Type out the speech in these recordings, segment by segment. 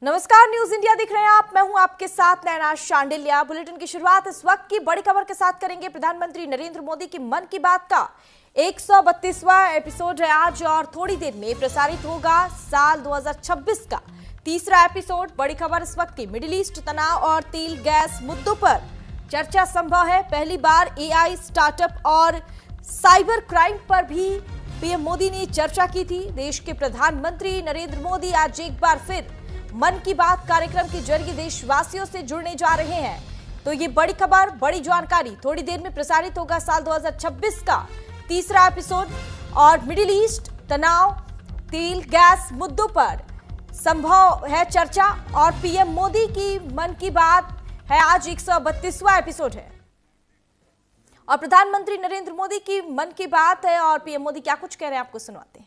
नमस्कार, news India देख रहे हैं आप। मैं हूं आपके साथ नैना शांडिल्या। बुलेटिन की शुरुआत इस वक्त की बड़ी खबर के साथ करेंगे। प्रधानमंत्री नरेंद्र मोदी की मन की बात का 132वां एपिसोड है आज और थोड़ी देर में प्रसारित होगा साल 2026 का तीसरा एपिसोड। बड़ी खबर इस वक्त की, मिडिल ईस्ट तनाव और तेल गैस मुद्दों पर चर्चा संभव है। पहली बार एआई, स्टार्टअप और साइबर क्राइम पर भी पीएम मोदी ने चर्चा की थी। देश के प्रधानमंत्री नरेंद्र मोदी आज एक बार फिर मन की बात कार्यक्रम के जरिए देशवासियों से जुड़ने जा रहे हैं। तो ये बड़ी खबर, बड़ी जानकारी, थोड़ी देर में प्रसारित होगा साल 2026 का तीसरा एपिसोड और मिडिल ईस्ट तनाव, तेल गैस मुद्दों पर संभव है चर्चा और पीएम मोदी की मन की बात है आज 132वां एपिसोड है और प्रधानमंत्री नरेंद्र मोदी की मन की बात है और पीएम मोदी क्या कुछ कह रहे हैं आपको सुनवाते हैं।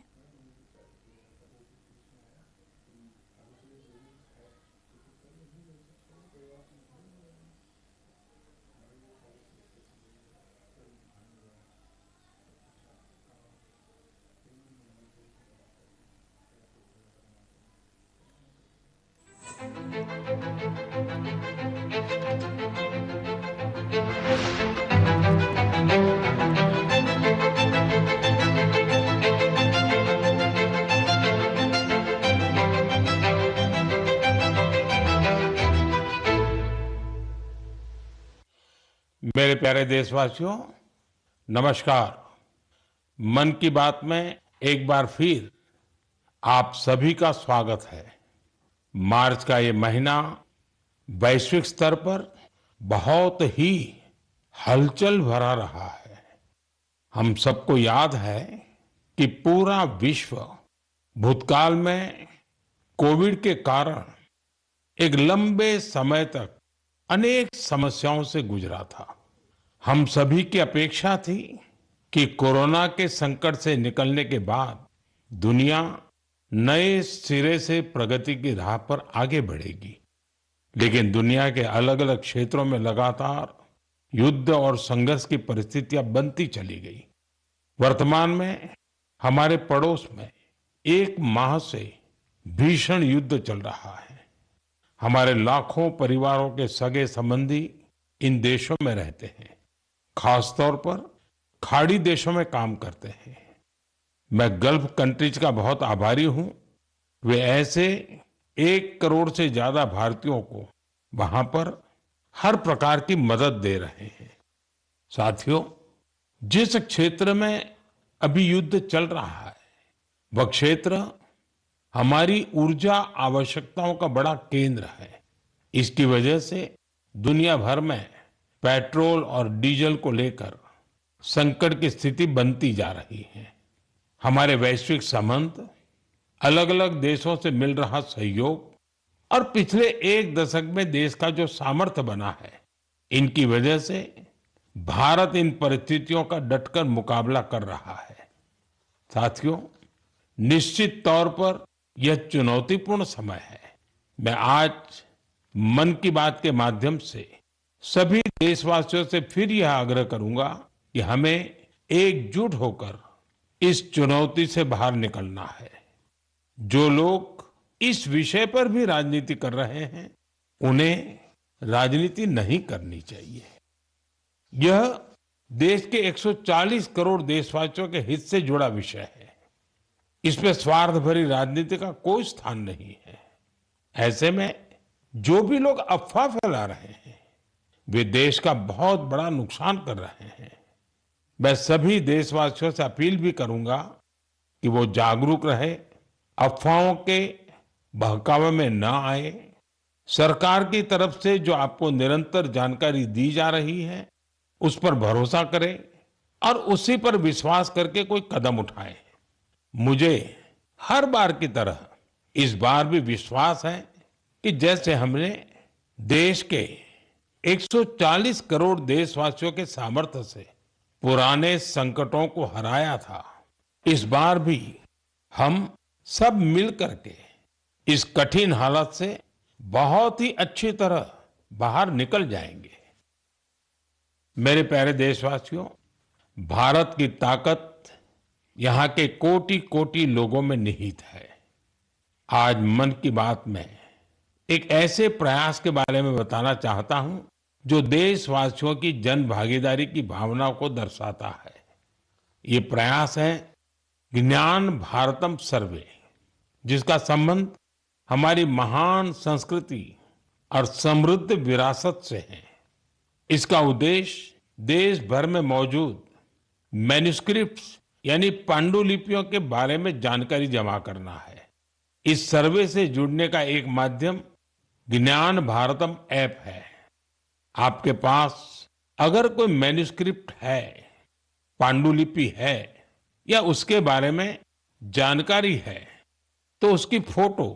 मेरे प्यारे देशवासियों, नमस्कार। मन की बात में एक बार फिर आप सभी का स्वागत है। मार्च का ये महीना वैश्विक स्तर पर बहुत ही हलचल भरा रहा है। हम सबको याद है कि पूरा विश्व भूतकाल में कोविड के कारण एक लंबे समय तक अनेक समस्याओं से गुजरा था। हम सभी की अपेक्षा थी कि कोरोना के संकट से निकलने के बाद दुनिया नए सिरे से प्रगति की राह पर आगे बढ़ेगी। लेकिन दुनिया के अलग अलग क्षेत्रों में लगातार युद्ध और संघर्ष की परिस्थितियां बनती चली गई। वर्तमान में हमारे पड़ोस में एक माह से भीषण युद्ध चल रहा है। हमारे लाखों परिवारों के सगे संबंधी इन देशों में रहते हैं, खासतौर पर खाड़ी देशों में काम करते हैं। मैं गल्फ कंट्रीज का बहुत आभारी हूं। वे ऐसे 1 करोड़ से ज्यादा भारतीयों को वहां पर हर प्रकार की मदद दे रहे हैं। साथियों, जिस क्षेत्र में अभी युद्ध चल रहा है वह क्षेत्र हमारी ऊर्जा आवश्यकताओं का बड़ा केंद्र है। इसकी वजह से दुनिया भर में पेट्रोल और डीजल को लेकर संकट की स्थिति बनती जा रही है। हमारे वैश्विक संबंध, अलग अलग देशों से मिल रहा सहयोग और पिछले 1 दशक में देश का जो सामर्थ्य बना है, इनकी वजह से भारत इन परिस्थितियों का डटकर मुकाबला कर रहा है। साथियों, निश्चित तौर पर यह चुनौतीपूर्ण समय है। मैं आज मन की बात के माध्यम से सभी देशवासियों से फिर यह आग्रह करूंगा कि हमें एकजुट होकर इस चुनौती से बाहर निकलना है। जो लोग इस विषय पर भी राजनीति कर रहे हैं, उन्हें राजनीति नहीं करनी चाहिए। यह देश के 140 करोड़ देशवासियों के हित से जुड़ा विषय है। इसमें स्वार्थ भरी राजनीति का कोई स्थान नहीं है। ऐसे में जो भी लोग अफवाह फैला रहे हैं, वे देश का बहुत बड़ा नुकसान कर रहे हैं। मैं सभी देशवासियों से अपील भी करूंगा कि वो जागरूक रहे, अफवाहों के बहकावे में न आए। सरकार की तरफ से जो आपको निरंतर जानकारी दी जा रही है, उस पर भरोसा करें और उसी पर विश्वास करके कोई कदम उठाएं। मुझे हर बार की तरह इस बार भी विश्वास है कि जैसे हमने देश के 140 करोड़ देशवासियों के सामर्थ्य से पुराने संकटों को हराया था, इस बार भी हम सब मिलकर के इस कठिन हालत से बहुत ही अच्छी तरह बाहर निकल जाएंगे। मेरे प्यारे देशवासियों, भारत की ताकत यहाँ के कोटि कोटि लोगों में निहित है। आज मन की बात में एक ऐसे प्रयास के बारे में बताना चाहता हूं जो देशवासियों की जन भागीदारी की भावना को दर्शाता है। ये प्रयास है ज्ञान भारतम सर्वे, जिसका संबंध हमारी महान संस्कृति और समृद्ध विरासत से है। इसका उद्देश्य देश भर में मौजूद मैन्युस्क्रिप्ट्स यानी पांडुलिपियों के बारे में जानकारी जमा करना है। इस सर्वे से जुड़ने का एक माध्यम ज्ञान भारतम ऐप है। आपके पास अगर कोई मैन्युस्क्रिप्ट है, पांडुलिपि है या उसके बारे में जानकारी है, तो उसकी फोटो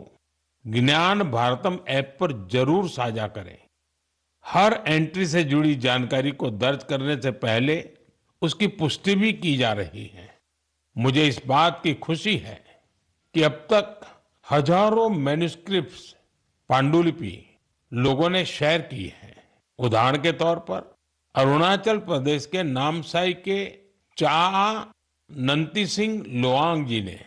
ज्ञान भारतम ऐप पर जरूर साझा करें। हर एंट्री से जुड़ी जानकारी को दर्ज करने से पहले उसकी पुष्टि भी की जा रही है। मुझे इस बात की खुशी है कि अब तक हजारों मैन्युस्क्रिप्ट्स, पांडुलिपि लोगों ने शेयर की है। उदाहरण के तौर पर अरुणाचल प्रदेश के नामसाई के चा नंती सिंह लोआंग जी ने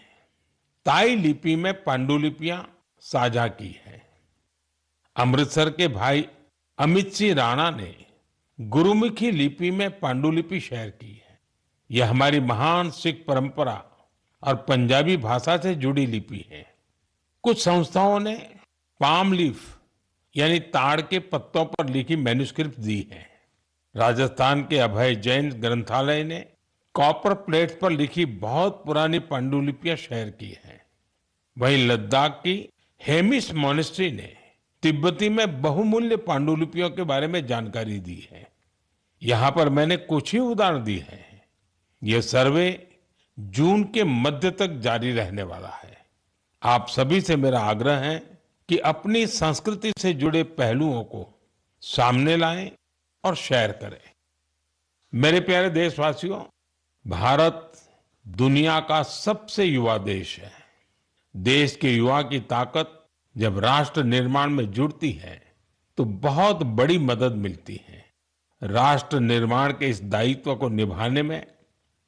ताई लिपि में पांडुलिपियां साझा की है। अमृतसर के भाई अमित सिंह राणा ने गुरुमुखी लिपि में पांडुलिपि शेयर की है। यह हमारी महान सिख परंपरा और पंजाबी भाषा से जुड़ी लिपि है। कुछ संस्थाओं ने पाम लीफ यानी ताड़ के पत्तों पर लिखी मैन्युस्क्रिप्ट दी है। राजस्थान के अभय जैन ग्रंथालय ने कॉपर प्लेट्स पर लिखी बहुत पुरानी पांडुलिपियां शेयर की हैं। वहीं लद्दाख की हेमिस मोनेस्ट्री ने तिब्बती में बहुमूल्य पांडुलिपियों के बारे में जानकारी दी है। यहाँ पर मैंने कुछ ही उदाहरण दिए हैं। यह सर्वे जून के मध्य तक जारी रहने वाला है। आप सभी से मेरा आग्रह है कि अपनी संस्कृति से जुड़े पहलुओं को सामने लाएं और शेयर करें। मेरे प्यारे देशवासियों, भारत दुनिया का सबसे युवा देश है। देश के युवा की ताकत जब राष्ट्र निर्माण में जुड़ती है तो बहुत बड़ी मदद मिलती है। राष्ट्र निर्माण के इस दायित्व को निभाने में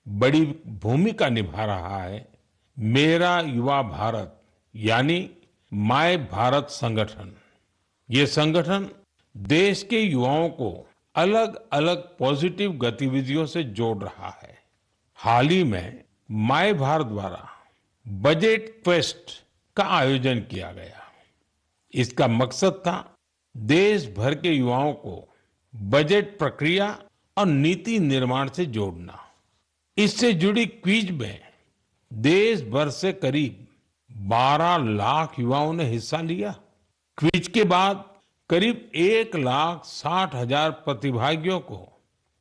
बड़ी भूमिका निभा रहा है मेरा युवा भारत यानी माय भारत संगठन। ये संगठन देश के युवाओं को अलग अलग पॉजिटिव गतिविधियों से जोड़ रहा है। हाल ही में माय भारत द्वारा बजट क्वेस्ट का आयोजन किया गया। इसका मकसद था देश भर के युवाओं को बजट प्रक्रिया और नीति निर्माण से जोड़ना। इससे जुड़ी क्विज में देश भर से करीब 12 लाख युवाओं ने हिस्सा लिया। क्विज के बाद करीब 1,60,000 प्रतिभागियों को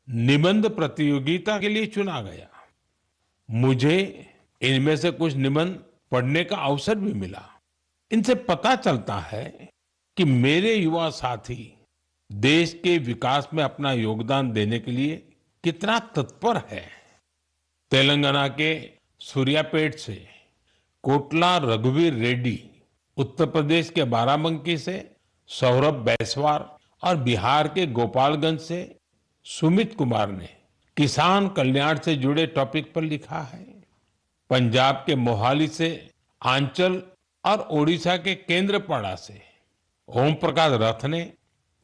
निबंध प्रतियोगिता के लिए चुना गया। मुझे इनमें से कुछ निबंध पढ़ने का अवसर भी मिला। इनसे पता चलता है कि मेरे युवा साथी देश के विकास में अपना योगदान देने के लिए कितना तत्पर है। तेलंगाना के सूर्यापेट से कोटला रघुवीर रेड्डी, उत्तर प्रदेश के बाराबंकी से सौरभ बैसवार और बिहार के गोपालगंज से सुमित कुमार ने किसान कल्याण से जुड़े टॉपिक पर लिखा है। पंजाब के मोहाली से आंचल और ओडिशा के केंद्रपाड़ा से ओम प्रकाश रथ ने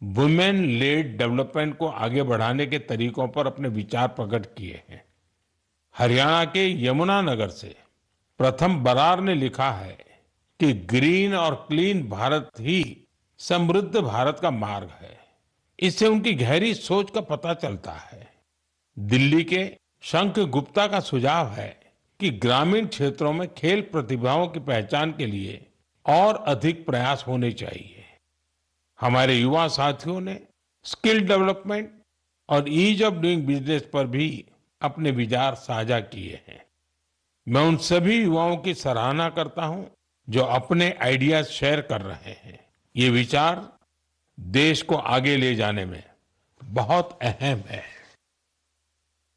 वुमेन लेड डेवलपमेंट को आगे बढ़ाने के तरीकों पर अपने विचार प्रकट किए हैं। हरियाणा के यमुनानगर से प्रथम बरार ने लिखा है कि ग्रीन और क्लीन भारत ही समृद्ध भारत का मार्ग है। इससे उनकी गहरी सोच का पता चलता है। दिल्ली के शंख गुप्ता का सुझाव है कि ग्रामीण क्षेत्रों में खेल प्रतिभाओं की पहचान के लिए और अधिक प्रयास होने चाहिए। हमारे युवा साथियों ने स्किल डेवलपमेंट और ईज ऑफ डूइंग बिजनेस पर भी अपने विचार साझा किए हैं। मैं उन सभी युवाओं की सराहना करता हूं जो अपने आइडियाज शेयर कर रहे हैं। ये विचार देश को आगे ले जाने में बहुत अहम है।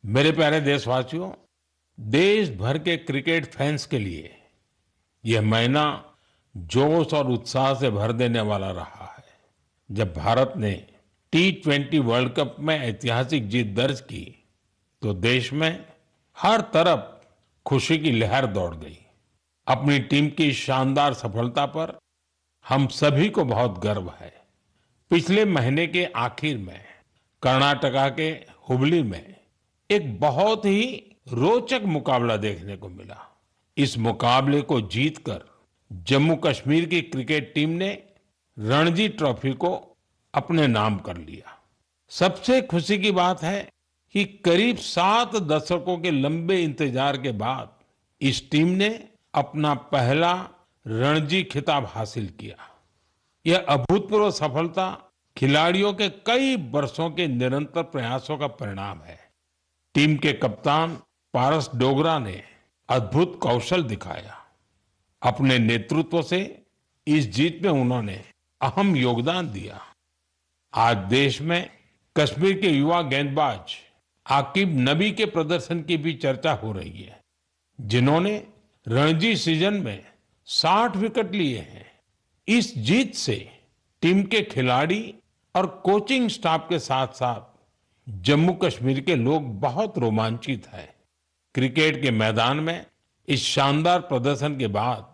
मेरे प्यारे देशवासियों, देश भर के क्रिकेट फैंस के लिए यह महीना जोश और उत्साह से भर देने वाला रहा है। जब भारत ने T20 वर्ल्ड कप में ऐतिहासिक जीत दर्ज की तो देश में हर तरफ खुशी की लहर दौड़ गई। अपनी टीम की शानदार सफलता पर हम सभी को बहुत गर्व है। पिछले महीने के आखिर में कर्नाटका के हुबली में एक बहुत ही रोचक मुकाबला देखने को मिला। इस मुकाबले को जीतकर जम्मू कश्मीर की क्रिकेट टीम ने रणजी ट्रॉफी को अपने नाम कर लिया। सबसे खुशी की बात है कि करीब 7 दशकों के लंबे इंतजार के बाद इस टीम ने अपना पहला रणजी खिताब हासिल किया। यह अभूतपूर्व सफलता खिलाड़ियों के कई वर्षों के निरंतर प्रयासों का परिणाम है। टीम के कप्तान पारस डोगरा ने अद्भुत कौशल दिखाया। अपने नेतृत्व से इस जीत में उन्होंने अहम योगदान दिया। आज देश में कश्मीर के युवा गेंदबाज आकिब नबी के प्रदर्शन की भी चर्चा हो रही है, जिन्होंने रणजी सीजन में 60 विकेट लिए हैं। इस जीत से टीम के खिलाड़ी और कोचिंग स्टाफ के साथ साथ जम्मू कश्मीर के लोग बहुत रोमांचित हैं। क्रिकेट के मैदान में इस शानदार प्रदर्शन के बाद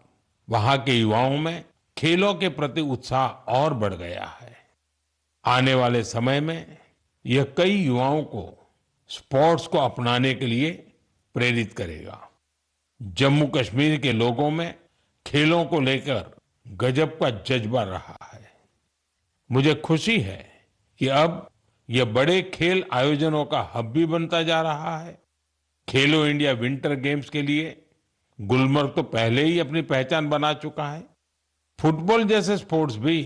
वहां के युवाओं में खेलों के प्रति उत्साह और बढ़ गया है। आने वाले समय में यह कई युवाओं को स्पोर्ट्स को अपनाने के लिए प्रेरित करेगा। जम्मू कश्मीर के लोगों में खेलों को लेकर गजब का जज्बा रहा है। मुझे खुशी है कि अब यह बड़े खेल आयोजनों का हब भी बनता जा रहा है। खेलो इंडिया विंटर गेम्स के लिए गुलमर्ग तो पहले ही अपनी पहचान बना चुका है। फुटबॉल जैसे स्पोर्ट्स भी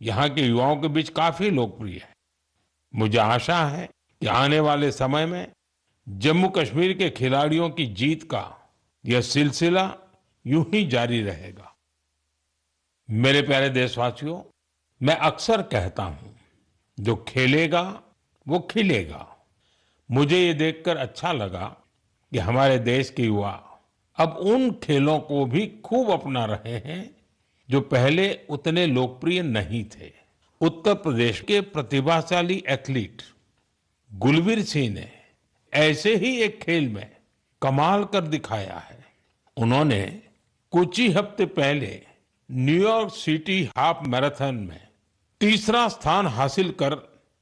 यहाँ के युवाओं के बीच काफी लोकप्रिय है। मुझे आशा है कि आने वाले समय में जम्मू कश्मीर के खिलाड़ियों की जीत का यह सिलसिला यूं ही जारी रहेगा। मेरे प्यारे देशवासियों, मैं अक्सर कहता हूं, जो खेलेगा वो खिलेगा। मुझे ये देखकर अच्छा लगा कि हमारे देश के युवा अब उन खेलों को भी खूब अपना रहे हैं जो पहले उतने लोकप्रिय नहीं थे। उत्तर प्रदेश के प्रतिभाशाली एथलीट गुलवीर सिंह ने ऐसे ही एक खेल में कमाल कर दिखाया है। उन्होंने कुछ ही हफ्ते पहले न्यूयॉर्क सिटी हाफ मैराथन में तीसरा स्थान हासिल कर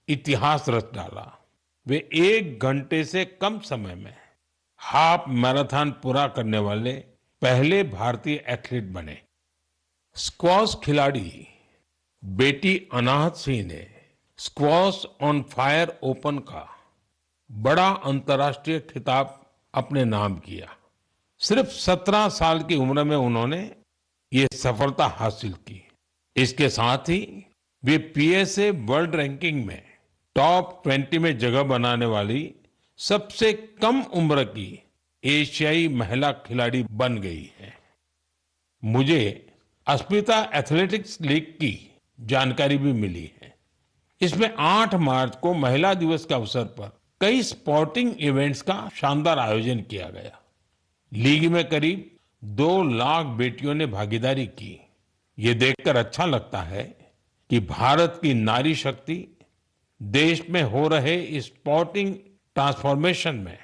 इतिहास रच डाला। वे 1 घंटे से कम समय में हाफ मैराथन पूरा करने वाले पहले भारतीय एथलीट बने। स्क्वॉश खिलाड़ी बेटी अनाहत सिंह ने स्क्वॉश ऑन फायर ओपन का बड़ा अंतर्राष्ट्रीय खिताब अपने नाम किया। सिर्फ 17 साल की उम्र में उन्होंने ये सफलता हासिल की। इसके साथ ही वे पीएसए वर्ल्ड रैंकिंग में टॉप 20 में जगह बनाने वाली सबसे कम उम्र की एशियाई महिला खिलाड़ी बन गई है। मुझे अस्मिता एथलेटिक्स लीग की जानकारी भी मिली है। इसमें 8 मार्च को महिला दिवस के अवसर पर कई स्पोर्टिंग इवेंट्स का शानदार आयोजन किया गया। लीग में करीब 2 लाख बेटियों ने भागीदारी की। ये देखकर अच्छा लगता है कि भारत की नारी शक्ति देश में हो रहे इस स्पोर्टिंग ट्रांसफॉर्मेशन में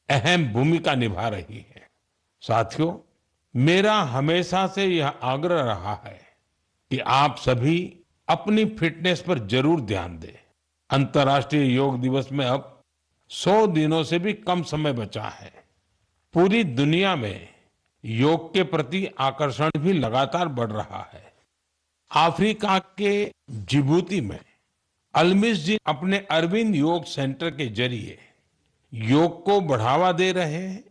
अहम भूमिका निभा रही है। साथियों, मेरा हमेशा से यह आग्रह रहा है कि आप सभी अपनी फिटनेस पर जरूर ध्यान दें। अंतर्राष्ट्रीय योग दिवस में अब 100 दिनों से भी कम समय बचा है। पूरी दुनिया में योग के प्रति आकर्षण भी लगातार बढ़ रहा है। अफ्रीका के जिबूती में अलमिस जी अपने अरविंद योग सेंटर के जरिए योग को बढ़ावा दे रहे हैं।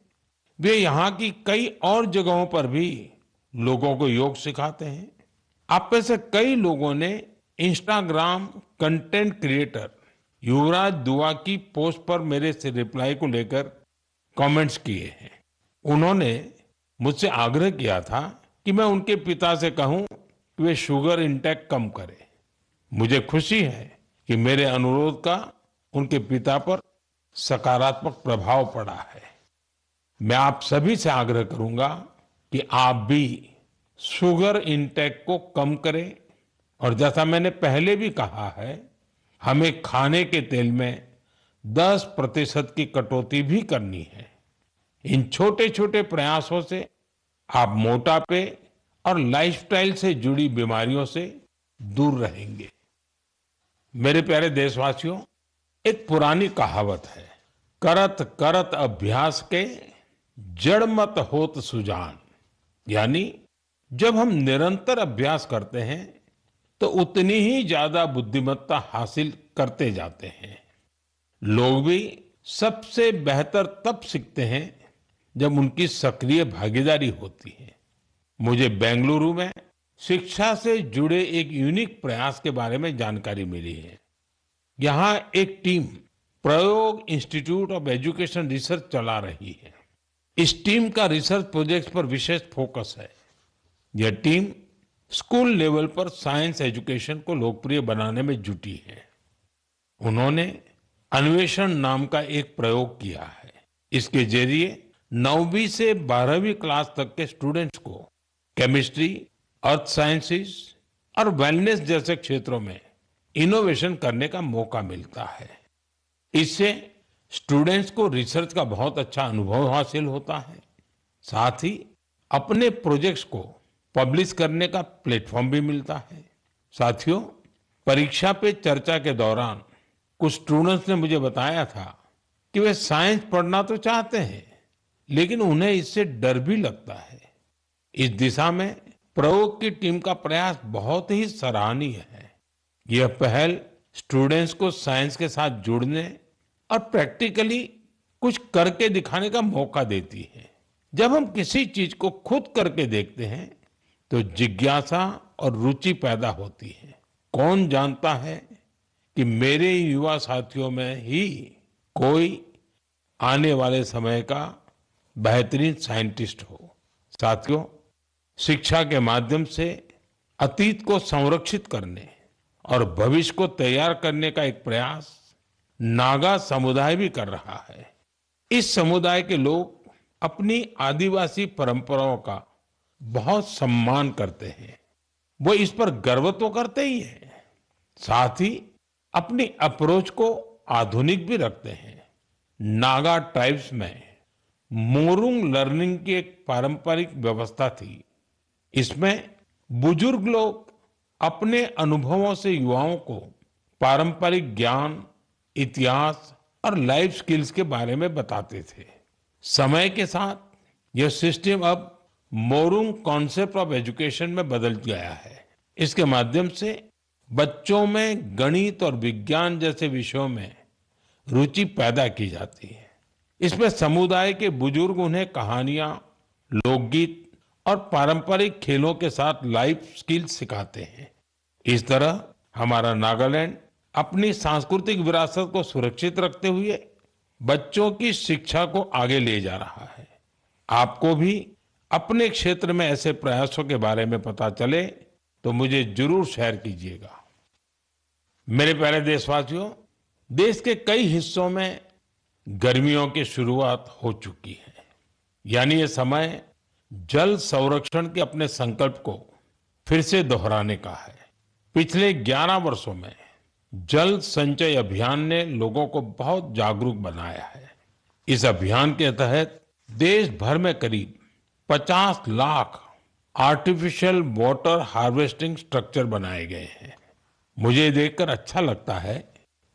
वे यहाँ की कई और जगहों पर भी लोगों को योग सिखाते हैं। आप में से कई लोगों ने इंस्टाग्राम कंटेंट क्रिएटर युवराज दुआ की पोस्ट पर मेरे से रिप्लाई को लेकर कमेंट्स किए हैं। उन्होंने मुझसे आग्रह किया था कि मैं उनके पिता से कहूं कि वे शुगर इंटेक कम करें। मुझे खुशी है कि मेरे अनुरोध का उनके पिता पर सकारात्मक प्रभाव पड़ा है। मैं आप सभी से आग्रह करूंगा कि आप भी शुगर इंटेक को कम करें और जैसा मैंने पहले भी कहा है, हमें खाने के तेल में 10% की कटौती भी करनी है। इन छोटे छोटे प्रयासों से आप मोटापे और लाइफस्टाइल से जुड़ी बीमारियों से दूर रहेंगे। मेरे प्यारे देशवासियों, एक पुरानी कहावत है, करत करत अभ्यास के जड़ मत होत सुजान। यानी जब हम निरंतर अभ्यास करते हैं तो उतनी ही ज्यादा बुद्धिमत्ता हासिल करते जाते हैं। लोग भी सबसे बेहतर तब सीखते हैं जब उनकी सक्रिय भागीदारी होती है। मुझे बेंगलुरु में शिक्षा से जुड़े एक यूनिक प्रयास के बारे में जानकारी मिली है। यहाँ एक टीम प्रयोग इंस्टीट्यूट ऑफ एजुकेशन रिसर्च चला रही है। इस टीम का रिसर्च प्रोजेक्ट पर विशेष फोकस है। यह टीम स्कूल लेवल पर साइंस एजुकेशन को लोकप्रिय बनाने में जुटी है। उन्होंने अन्वेषण नाम का एक प्रयोग किया है। इसके जरिए 9वीं से 12वीं क्लास तक के स्टूडेंट्स को केमिस्ट्री, अर्थ साइंसेस और वेलनेस जैसे क्षेत्रों में इनोवेशन करने का मौका मिलता है। इससे स्टूडेंट्स को रिसर्च का बहुत अच्छा अनुभव हासिल होता है। साथ ही अपने प्रोजेक्ट्स को पब्लिश करने का प्लेटफॉर्म भी मिलता है। साथियों, परीक्षा पे चर्चा के दौरान कुछ स्टूडेंट्स ने मुझे बताया था कि वे साइंस पढ़ना तो चाहते हैं, लेकिन उन्हें इससे डर भी लगता है। इस दिशा में प्रयोग की टीम का प्रयास बहुत ही सराहनीय है। यह पहल स्टूडेंट्स को साइंस के साथ जुड़ने और प्रैक्टिकली कुछ करके दिखाने का मौका देती है। जब हम किसी चीज को खुद करके देखते हैं तो जिज्ञासा और रुचि पैदा होती है। कौन जानता है कि मेरे युवा साथियों में ही कोई आने वाले समय का बेहतरीन साइंटिस्ट हो। साथियों, शिक्षा के माध्यम से अतीत को संरक्षित करने और भविष्य को तैयार करने का एक प्रयास नागा समुदाय भी कर रहा है। इस समुदाय के लोग अपनी आदिवासी परंपराओं का बहुत सम्मान करते हैं। वो इस पर गर्व तो करते ही हैं, साथ ही अपनी अप्रोच को आधुनिक भी रखते हैं। नागा ट्राइब्स में मोरुंग लर्निंग की एक पारंपरिक व्यवस्था थी। इसमें बुजुर्ग लोग अपने अनुभवों से युवाओं को पारंपरिक ज्ञान, इतिहास और लाइफ स्किल्स के बारे में बताते थे। समय के साथ यह सिस्टम अब मोरुंग कॉन्सेप्ट ऑफ एजुकेशन में बदल गया है। इसके माध्यम से बच्चों में गणित और विज्ञान जैसे विषयों में रुचि पैदा की जाती है। इसमें समुदाय के बुजुर्ग उन्हें कहानियां, लोकगीत और पारंपरिक खेलों के साथ लाइफ स्किल्स सिखाते हैं। इस तरह हमारा नागालैंड अपनी सांस्कृतिक विरासत को सुरक्षित रखते हुए बच्चों की शिक्षा को आगे ले जा रहा है। आपको भी अपने क्षेत्र में ऐसे प्रयासों के बारे में पता चले तो मुझे जरूर शेयर कीजिएगा। मेरे प्यारे देशवासियों, देश के कई हिस्सों में गर्मियों की शुरुआत हो चुकी है। यानी ये समय जल संरक्षण के अपने संकल्प को फिर से दोहराने का है। पिछले 11 वर्षों में जल संचय अभियान ने लोगों को बहुत जागरूक बनाया है। इस अभियान के तहत देश भर में करीब 50 lakh artificial water harvesting structure बनाए गए हैं। मुझे देखकर अच्छा लगता है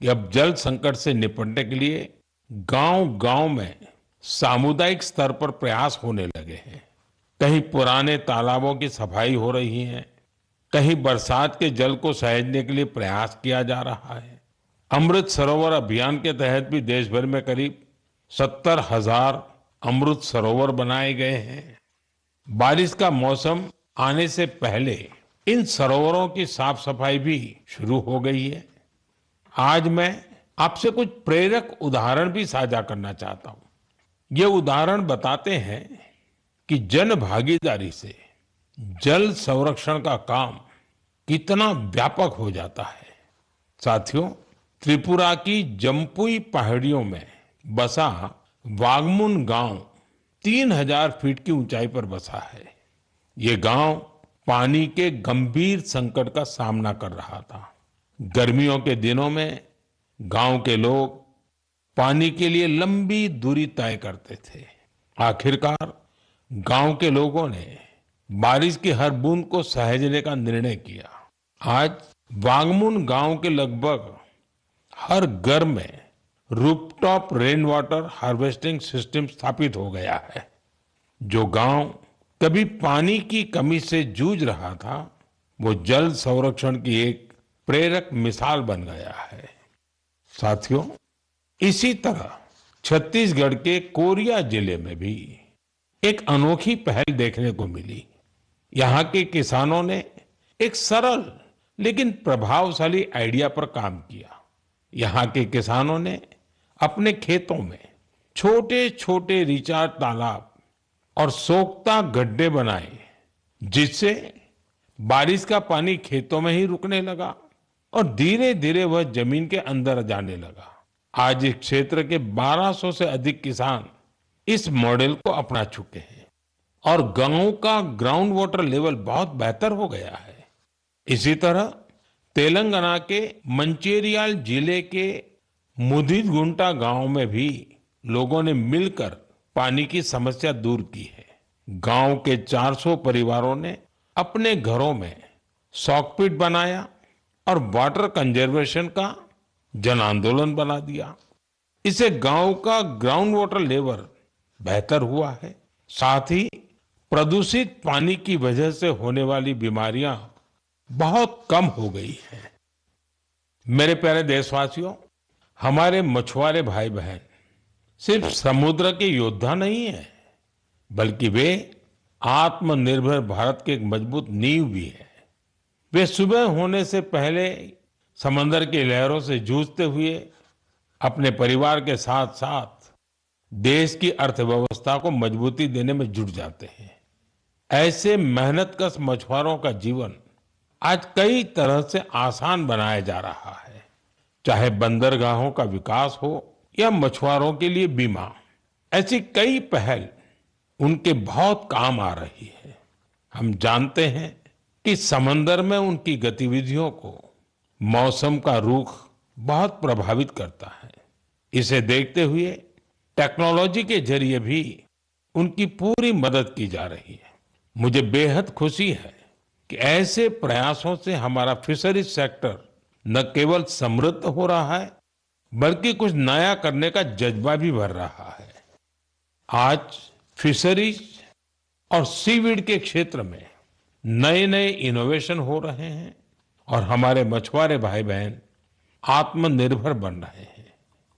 कि अब जल संकट से निपटने के लिए गांव-गांव में सामुदायिक स्तर पर प्रयास होने लगे हैं। कहीं पुराने तालाबों की सफाई हो रही है, कहीं बरसात के जल को सहेजने के लिए प्रयास किया जा रहा है। अमृत सरोवर अभियान के तहत भी देश भर में करीब 70,000 अमृत सरोवर बनाए गए हैं। बारिश का मौसम आने से पहले इन सरोवरों की साफ सफाई भी शुरू हो गई है। आज मैं आपसे कुछ प्रेरक उदाहरण भी साझा करना चाहता हूं। ये उदाहरण बताते हैं कि जन भागीदारी से जल संरक्षण का काम कितना व्यापक हो जाता है। साथियों, त्रिपुरा की जम्पुई पहाड़ियों में बसा वागमुन गांव 3000 फीट की ऊंचाई पर बसा है। ये गांव पानी के गंभीर संकट का सामना कर रहा था। गर्मियों के दिनों में गांव के लोग पानी के लिए लंबी दूरी तय करते थे। आखिरकार गांव के लोगों ने बारिश की हर बूंद को सहेजने का निर्णय किया। आज वांगमुन गांव के लगभग हर घर में rooftop rain water harvesting system स्थापित हो गया है। जो गांव कभी पानी की कमी से जूझ रहा था, वो जल संरक्षण की एक प्रेरक मिसाल बन गया है। साथियों, इसी तरह छत्तीसगढ़ के कोरिया जिले में भी एक अनोखी पहल देखने को मिली। यहाँ के किसानों ने एक सरल लेकिन प्रभावशाली आइडिया पर काम किया। यहाँ के किसानों ने अपने खेतों में छोटे छोटे रिचार्ज तालाब और सोख्ता गड्ढे बनाए, जिससे बारिश का पानी खेतों में ही रुकने लगा और धीरे धीरे वह जमीन के अंदर जाने लगा। आज इस क्षेत्र के 1200 से अधिक किसान इस मॉडल को अपना चुके हैं और गांव का ग्राउंड वाटर लेवल बहुत बेहतर हो गया है। इसी तरह तेलंगाना के मंचेरियाल जिले के मुदिगुंटा गांव में भी लोगों ने मिलकर पानी की समस्या दूर की है। गांव के 400 परिवारों ने अपने घरों में सॉकपिट बनाया और वाटर कंजर्वेशन का जन आंदोलन बना दिया। इससे गांव का ग्राउंड वाटर लेवल बेहतर हुआ है। साथ ही प्रदूषित पानी की वजह से होने वाली बीमारियां बहुत कम हो गई हैं। मेरे प्यारे देशवासियों, हमारे मछुआरे भाई बहन सिर्फ समुद्र के योद्धा नहीं है, बल्कि वे आत्मनिर्भर भारत के एक मजबूत नींव भी है। वे सुबह होने से पहले समंदर की लहरों से जूझते हुए अपने परिवार के साथ साथ देश की अर्थव्यवस्था को मजबूती देने में जुट जाते हैं। ऐसे मेहनतकश मछुआरों का जीवन आज कई तरह से आसान बनाया जा रहा है। चाहे बंदरगाहों का विकास हो या मछुआरों के लिए बीमा, ऐसी कई पहल उनके बहुत काम आ रही है। हम जानते हैं कि समंदर में उनकी गतिविधियों को मौसम का रुख बहुत प्रभावित करता है। इसे देखते हुए टेक्नोलॉजी के जरिए भी उनकी पूरी मदद की जा रही है। मुझे बेहद खुशी है कि ऐसे प्रयासों से हमारा फिशरीज सेक्टर न केवल समृद्ध हो रहा है, बल्कि कुछ नया करने का जज्बा भी भर रहा है। आज फिशरीज और सीवीड के क्षेत्र में नए नए इनोवेशन हो रहे हैं और हमारे मछुआरे भाई बहन आत्मनिर्भर बन रहे हैं।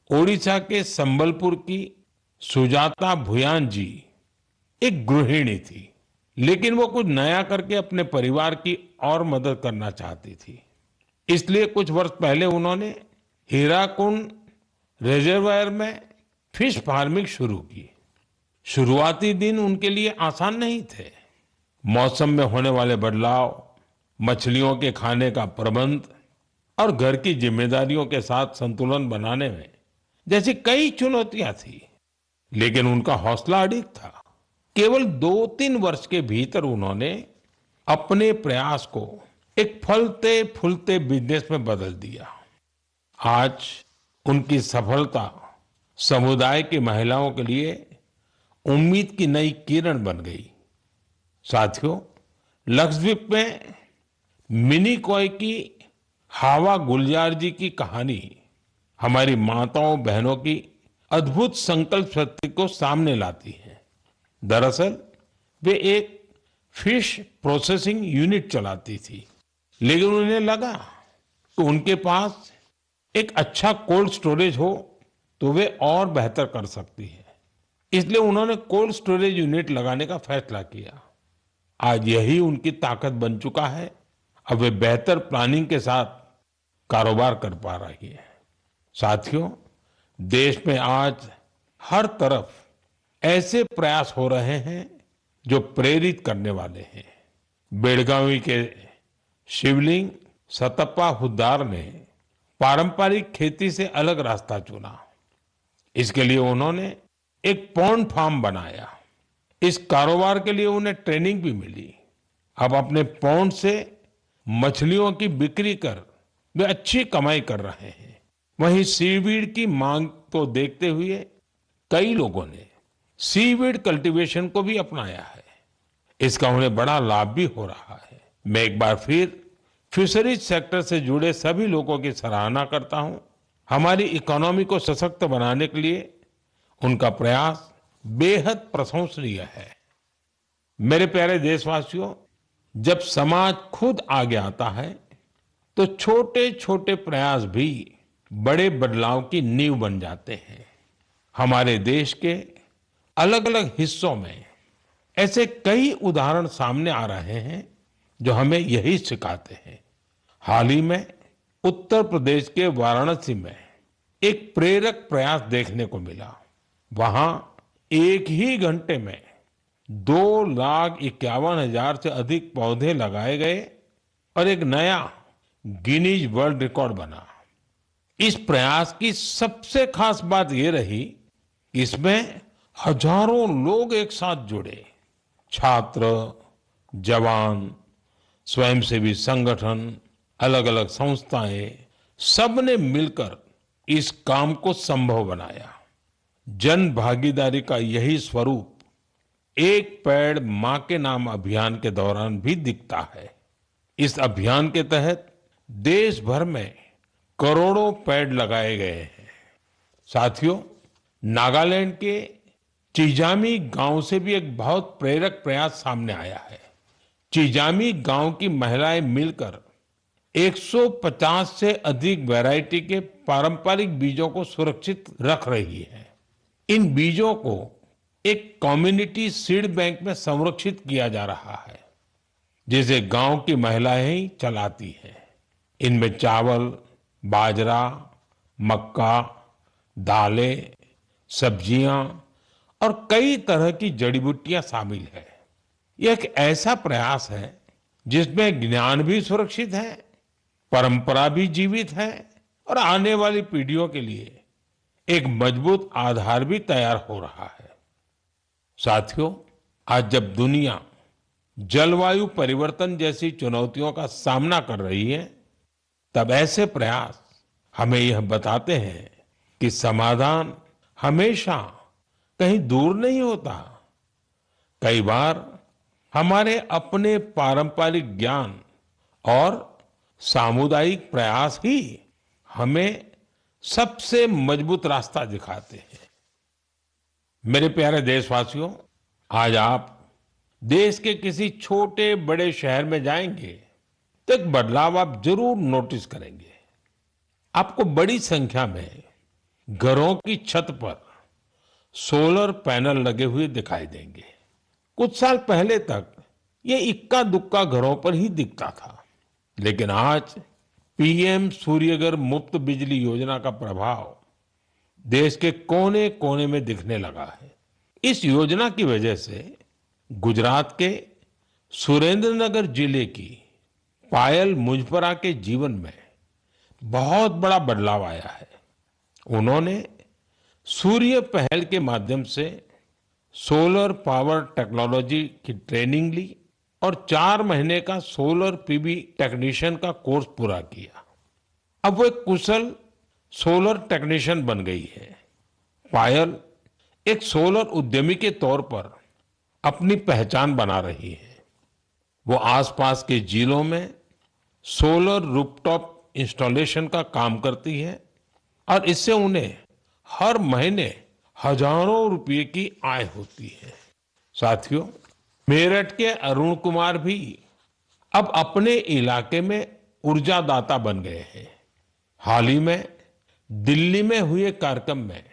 ओडिशा के संबलपुर की सुजाता भुयान जी एक गृहिणी थी, लेकिन वो कुछ नया करके अपने परिवार की और मदद करना चाहती थी। इसलिए कुछ वर्ष पहले उन्होंने हीराकुंड रिजर्वायर में फिश फार्मिंग शुरू की। शुरुआती दिन उनके लिए आसान नहीं थे। मौसम में होने वाले बदलाव, मछलियों के खाने का प्रबंध और घर की जिम्मेदारियों के साथ संतुलन बनाने में जैसी कई चुनौतियां थी, लेकिन उनका हौसला अडिग था। केवल 2-3 वर्ष के भीतर उन्होंने अपने प्रयास को एक फलते फूलते बिजनेस में बदल दिया। आज उनकी सफलता समुदाय की महिलाओं के लिए उम्मीद की नई किरण बन गई। साथियों, लक्षद्वीप में मिनिकॉय की हावा गुलजार जी की कहानी हमारी माताओं बहनों की अद्भुत संकल्प शक्ति को सामने लाती है। दरअसल वे एक फिश प्रोसेसिंग यूनिट चलाती थी, लेकिन उन्हें लगा कि उनके पास एक अच्छा कोल्ड स्टोरेज हो तो वे और बेहतर कर सकती है। इसलिए उन्होंने कोल्ड स्टोरेज यूनिट लगाने का फैसला किया। आज यही उनकी ताकत बन चुका है। अब वे बेहतर प्लानिंग के साथ कारोबार कर पा रही है। साथियों, देश में आज हर तरफ ऐसे प्रयास हो रहे हैं जो प्रेरित करने वाले हैं। बेलगावी के शिवलिंग सतप्पा हुद्दार ने पारंपरिक खेती से अलग रास्ता चुना। इसके लिए उन्होंने एक पॉन्ड फार्म बनाया। इस कारोबार के लिए उन्हें ट्रेनिंग भी मिली। अब अपने पॉन्ड से मछलियों की बिक्री कर वे अच्छी कमाई कर रहे हैं। वहीं सीवीड की मांग को देखते हुए कई लोगों ने सीवीड कल्टीवेशन को भी अपनाया है। इसका उन्हें बड़ा लाभ भी हो रहा है। मैं एक बार फिर फिशरीज सेक्टर से जुड़े सभी लोगों की सराहना करता हूं। हमारी इकोनॉमी को सशक्त बनाने के लिए उनका प्रयास बेहद प्रशंसनीय है। मेरे प्यारे देशवासियों, जब समाज खुद आगे आता है तो छोटे छोटे प्रयास भी बड़े बदलाव की नींव बन जाते हैं। हमारे देश के अलग अलग हिस्सों में ऐसे कई उदाहरण सामने आ रहे हैं जो हमें यही सिखाते हैं। हाल ही में उत्तर प्रदेश के वाराणसी में एक प्रेरक प्रयास देखने को मिला। वहां एक ही घंटे में 2,51,000 से अधिक पौधे लगाए गए और एक नया गिनीज वर्ल्ड रिकॉर्ड बना। इस प्रयास की सबसे खास बात यह रही कि इसमें हजारों लोग एक साथ जुड़े। छात्र, जवान, स्वयंसेवी संगठन, अलग अलग संस्थाएं, सबने मिलकर इस काम को संभव बनाया। जन भागीदारी का यही स्वरूप एक पेड़ मां के नाम अभियान के दौरान भी दिखता है। इस अभियान के तहत देश भर में करोड़ों पेड़ लगाए गए हैं। साथियों, नागालैंड के चिजामी गांव से भी एक बहुत प्रेरक प्रयास सामने आया है। चिजामी गांव की महिलाएं मिलकर 150 से अधिक वैरायटी के पारंपरिक बीजों को सुरक्षित रख रही है। इन बीजों को एक कम्युनिटी सीड बैंक में संरक्षित किया जा रहा है, जिसे गांव की महिलाएं ही चलाती हैं। इनमें चावल, बाजरा, मक्का, दालें, सब्जियां और कई तरह की जड़ी बूटियां शामिल है। यह एक ऐसा प्रयास है जिसमें ज्ञान भी सुरक्षित है, परंपरा भी जीवित है और आने वाली पीढ़ियों के लिए एक मजबूत आधार भी तैयार हो रहा है। साथियों, आज जब दुनिया जलवायु परिवर्तन जैसी चुनौतियों का सामना कर रही है, तब ऐसे प्रयास हमें यह बताते हैं कि समाधान हमेशा कहीं दूर नहीं होता। कई बार हमारे अपने पारंपरिक ज्ञान और सामुदायिक प्रयास ही हमें सबसे मजबूत रास्ता दिखाते हैं। मेरे प्यारे देशवासियों, आज आप देश के किसी छोटे बड़े शहर में जाएंगे तो एक बदलाव आप जरूर नोटिस करेंगे। आपको बड़ी संख्या में घरों की छत पर सोलर पैनल लगे हुए दिखाई देंगे। कुछ साल पहले तक ये इक्का दुक्का घरों पर ही दिखता था, लेकिन आज पीएम सूर्यघर मुफ्त बिजली योजना का प्रभाव देश के कोने कोने में दिखने लगा है। इस योजना की वजह से गुजरात के सुरेंद्रनगर जिले की पायल मुजपरा के जीवन में बहुत बड़ा बदलाव आया है। उन्होंने सूर्य पहल के माध्यम से सोलर पावर टेक्नोलॉजी की ट्रेनिंग ली और 4 महीने का सोलर पीवी टेक्नीशियन का कोर्स पूरा किया। अब वो एक कुशल सोलर टेक्नीशियन बन गई है। पायल एक सोलर उद्यमी के तौर पर अपनी पहचान बना रही है। वो आसपास के जिलों में सोलर रूफटॉप इंस्टॉलेशन का काम करती है और इससे उन्हें हर महीने हजारों रुपए की आय होती है। साथियों, मेरठ के अरुण कुमार भी अब अपने इलाके में ऊर्जादाता बन गए हैं। हाल ही में दिल्ली में हुए कार्यक्रम में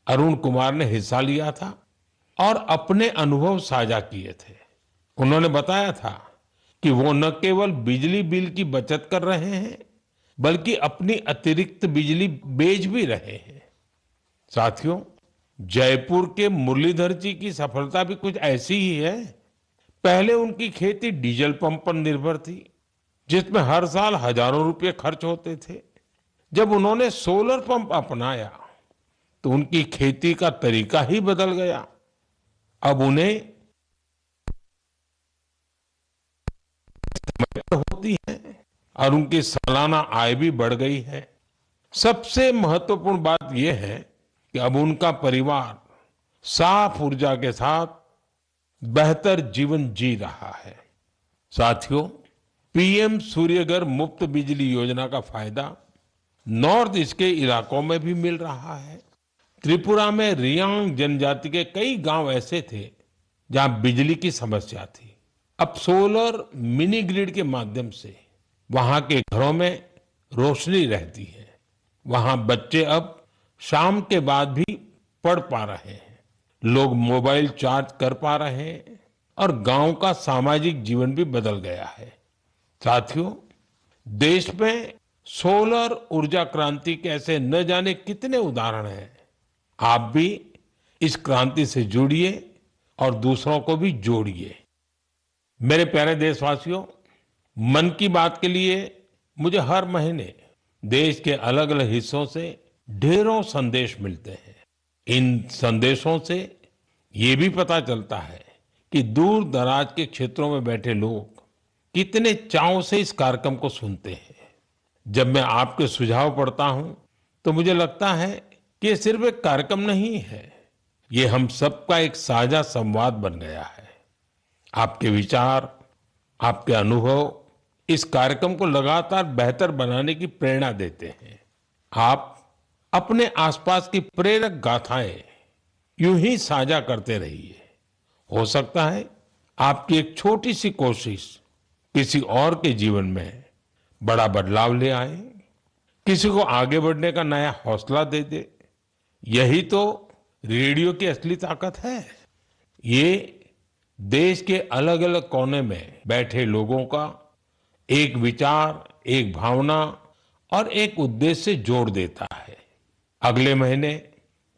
अरुण कुमार ने हिस्सा लिया था और अपने अनुभव साझा किए थे। उन्होंने बताया था कि वो न केवल बिजली बिल की बचत कर रहे हैं, बल्कि अपनी अतिरिक्त बिजली बेच भी रहे हैं। साथियों, जयपुर के मुरलीधर जी की सफलता भी कुछ ऐसी ही है। पहले उनकी खेती डीजल पंप पर निर्भर थी, जिसमें हर साल हजारों रुपए खर्च होते थे। जब उन्होंने सोलर पंप अपनाया तो उनकी खेती का तरीका ही बदल गया। अब उन्हें होती है और उनकी सालाना आय भी बढ़ गई है। सबसे महत्वपूर्ण बात यह है कि अब उनका परिवार साफ ऊर्जा के साथ बेहतर जीवन जी रहा है। साथियों, पीएम सूर्यघर मुफ्त बिजली योजना का फायदा नॉर्थ ईस्ट के इलाकों में भी मिल रहा है। त्रिपुरा में रियांग जनजाति के कई गांव ऐसे थे जहां बिजली की समस्या थी। अब सोलर मिनी ग्रिड के माध्यम से वहां के घरों में रोशनी रहती है। वहां बच्चे अब शाम के बाद भी पढ़ पा रहे हैं, लोग मोबाइल चार्ज कर पा रहे हैं और गांव का सामाजिक जीवन भी बदल गया है। साथियों, देश में सोलर ऊर्जा क्रांति के ऐसे न जाने कितने उदाहरण हैं। आप भी इस क्रांति से जुड़िए और दूसरों को भी जोड़िए। मेरे प्यारे देशवासियों, मन की बात के लिए मुझे हर महीने देश के अलग अलग हिस्सों से ढेरों संदेश मिलते हैं। इन संदेशों से ये भी पता चलता है कि दूर दराज के क्षेत्रों में बैठे लोग कितने चाव से इस कार्यक्रम को सुनते हैं। जब मैं आपके सुझाव पढ़ता हूं तो मुझे लगता है कि ये सिर्फ एक कार्यक्रम नहीं है, ये हम सबका एक साझा संवाद बन गया है। आपके विचार, आपके अनुभव इस कार्यक्रम को लगातार बेहतर बनाने की प्रेरणा देते हैं। आप अपने आसपास की प्रेरक गाथाएं यूं ही साझा करते रहिए। हो सकता है आपकी एक छोटी सी कोशिश किसी और के जीवन में बड़ा बदलाव ले आए, किसी को आगे बढ़ने का नया हौसला दे दे। यही तो रेडियो की असली ताकत है। ये देश के अलग अलग कोने में बैठे लोगों का एक विचार, एक भावना और एक उद्देश्य से जोड़ देता है। अगले महीने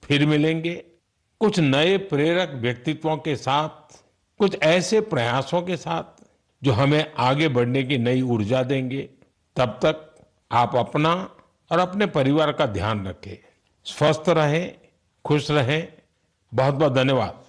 फिर मिलेंगे कुछ नए प्रेरक व्यक्तित्वों के साथ, कुछ ऐसे प्रयासों के साथ जो हमें आगे बढ़ने की नई ऊर्जा देंगे। तब तक आप अपना और अपने परिवार का ध्यान रखें, स्वस्थ रहें, खुश रहें। बहुत बहुत धन्यवाद।